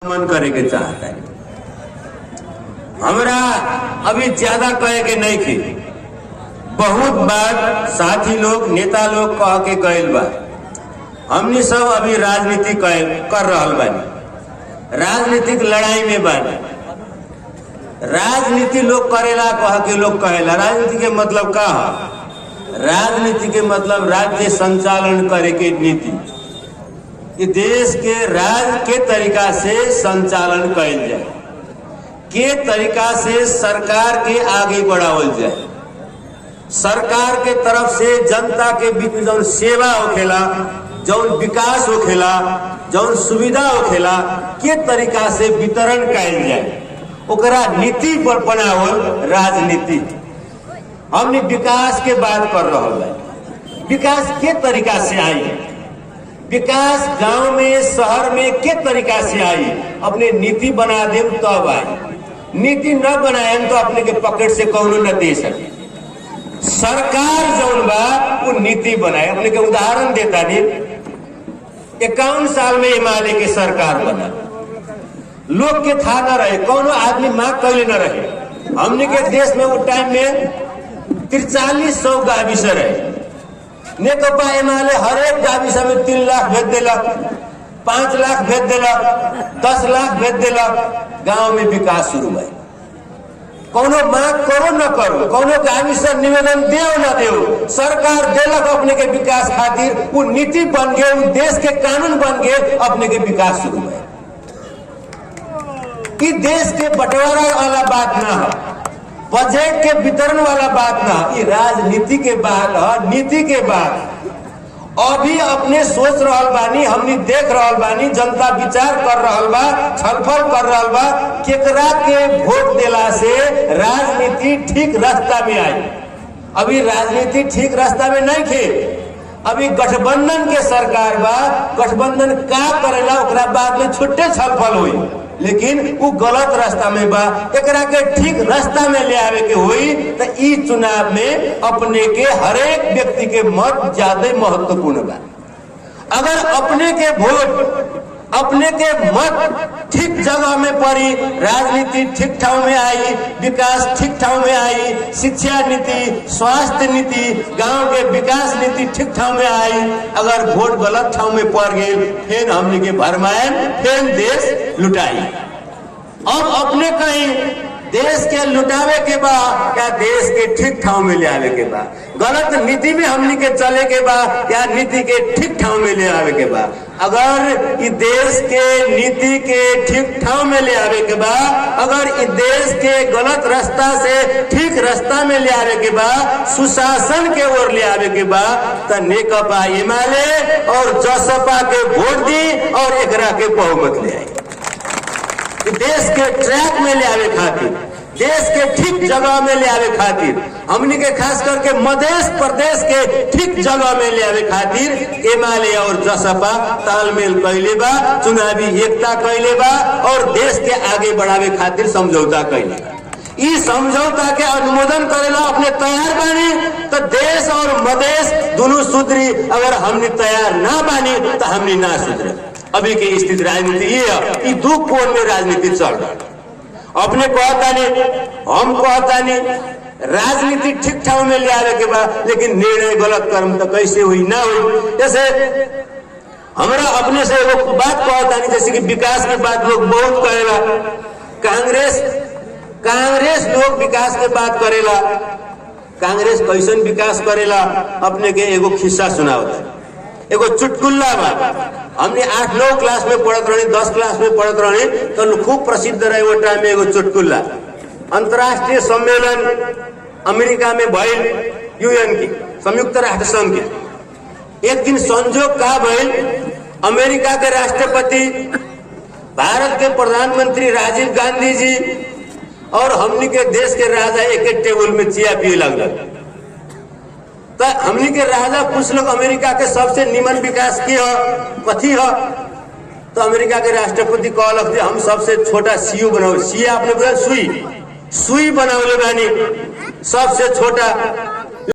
मन करे के चाहता है। हमरा अभी ज्यादा कहे के नहीं थी। बहुत बार साथी लोग नेता लोग कह के गए बा, हमनी सब अभी राजनीति कर रहल बानी, राजनीतिक लड़ाई में बानी। राजनीति लोग करेला कह के लोग कहेला। राजनीति के मतलब का है? राजनीति के मतलब राज्य संचालन करे के नीति, कि देश के राज के तरीका से संचालन कइल जाए, के तरीका से सरकार के आगे बढ़ावल जाए, सरकार के तरफ से जनता के बीच में जौन सेवा होखेला, जौन विकास होखेला, जौन सुविधा होखेला, के तरीका से वितरण कइल जाए, ओकरा नीति पर बनावल राजनीति। हमने विकास के बात कर रहल है। विकास के तरीका से आई, विकास गांव में शहर में के तरीका से आई, अपने नीति बना दे तब आई। नीति न बनाए तो अपने के पॉकेट से कौनो न दे सके। सरकार जौन बा वो नीति बनाए। अपने के उदाहरण देता नहीं, 51 साल में हिमालय के सरकार बना, लोग के था न रहे, कौनो आदमी मांग कैले न रहे। हमने के देश में वो टाइम में 4300 गाविस रहे। नेकपा हिमालय हर एक गाविसा में 3 लाख भेज दिलक, 5 लाख भेज दिलक, 10 लाख भेज दिलक। गांव में विकास शुरू हुआ। कोनो मांग करो न करो, कोनो गाविसा निवेदन देव न देव, सरकार देलक अपने के विकास खातिर, वो नीति बन गए, वो देश के कानून बन गए, अपने के विकास शुरू हुआ। कि देश के बंटवारा वाला बात ना है, बजट के वितरण वाला बात ना, ये राजनीति के बात है, नीति के बात। अभी अपने सोच रहल बानी, हमनी देख रहल बानी, जनता विचार कर रहल बा, छलफल कर रहल बा, केकरा के वोट देला से राजनीति ठीक रास्ता में आई। अभी राजनीति ठीक रास्ता में नहीं थे। अभी गठबंधन के सरकार बा, गठबंधन का करेला ओकरा बाद में छुट्टे छलफल हुई, लेकिन वो गलत रास्ता में बा। एकरा के ठीक रास्ता में ले आवे के हुई तो ई चुनाव में अपने के हरेक व्यक्ति के मत ज्यादा महत्वपूर्ण बा। अगर अपने के वोट, अपने के मत ठीक जगह में पड़ी, राजनीति ठीक ठाव में आई, विकास ठीक ठाव में आई, शिक्षा नीति, स्वास्थ्य नीति, गांव के विकास नीति ठीक ठाव में आई। अगर वोट गलत ठाव में पड़ गई, फिर हमने के भरमाए, फिर देश लुटाई। अब अपने कहीं देश के लुटावे के बाद क्या देश के ठीक ठाव में ले आवे के बाद, गलत नीति में हमनी के चले के बाद या नीति के ठीक ठाव में ले आवे के बाद। अगर इस देश के नीति के ठीक ठाव में ले आवे के बाद, अगर इस देश के गलत रास्ता से ठीक रास्ता में ले आवे के बाद, सुशासन के ओर ले आवे के बाद, तो नेकपा हिमालय और जसपा के वोट दी और एकरा के बहुमत ले आई। देश के ट्रैक में ले आवे खातिर, देश के ठीक जगह में ले आवे खातिर, हमनी के खास करके मध्य प्रदेश के ठीक जगह में ले आवे खातिर हिमालय और जसपा तालमेल कैले बा, चुनावी एकता कैले बा और देश के आगे बढ़ावे खातिर समझौता कैले बा। इस समझौता के अनुमोदन करेला अपने तैयार बानी तो देश और मदेश दोनों सुधरी। अगर हमने तैयार ना बानी तो हमने ना सुधरे। अभी की स्थिति राजनीति ये है कि दो कोण में राजनीति चल रहा है। अपने कहता नहीं, हम कहता नहीं, राजनीति ठीक ठाव में ले आवे के बाद, लेकिन निर्णय गलत कर्म तो कैसे हुई ना हुई। जैसे हमारा अपने से वो बात कहता नहीं, जैसे कि विकास की बात लोग बहुत करेला, कांग्रेस लोग विकास के बात करेला। कांग्रेस कैसन विकास करेला, अपने के एगो खिस्सा सुनावता, एगो चुटकुल्ला बा। हमने 8-9 क्लास में पढ़त रहे, 10 क्लास में पढ़त रहे, तो खूब प्रसिद्ध रहे वो टाइम में एगो चुटकुल्ला। अंतर्राष्ट्रीय सम्मेलन अमेरिका में भइल, यूएन की, संयुक्त राष्ट्र संघ के। एक दिन संजोग का भइल, अमेरिका के राष्ट्रपति, भारत के प्रधानमंत्री राजीव गांधी जी और हमनी के देश के राजा एक टेबल में चिया पिए लगल। तो हमनी के राजा कुछ लोग अमेरिका के सबसे निमन विकास की कथी है, तो अमेरिका के राष्ट्रपति कहलक कि हम सबसे छोटा सीयू बनाओ। सीया आपने बोला सुई बनावले बानी, सबसे छोटा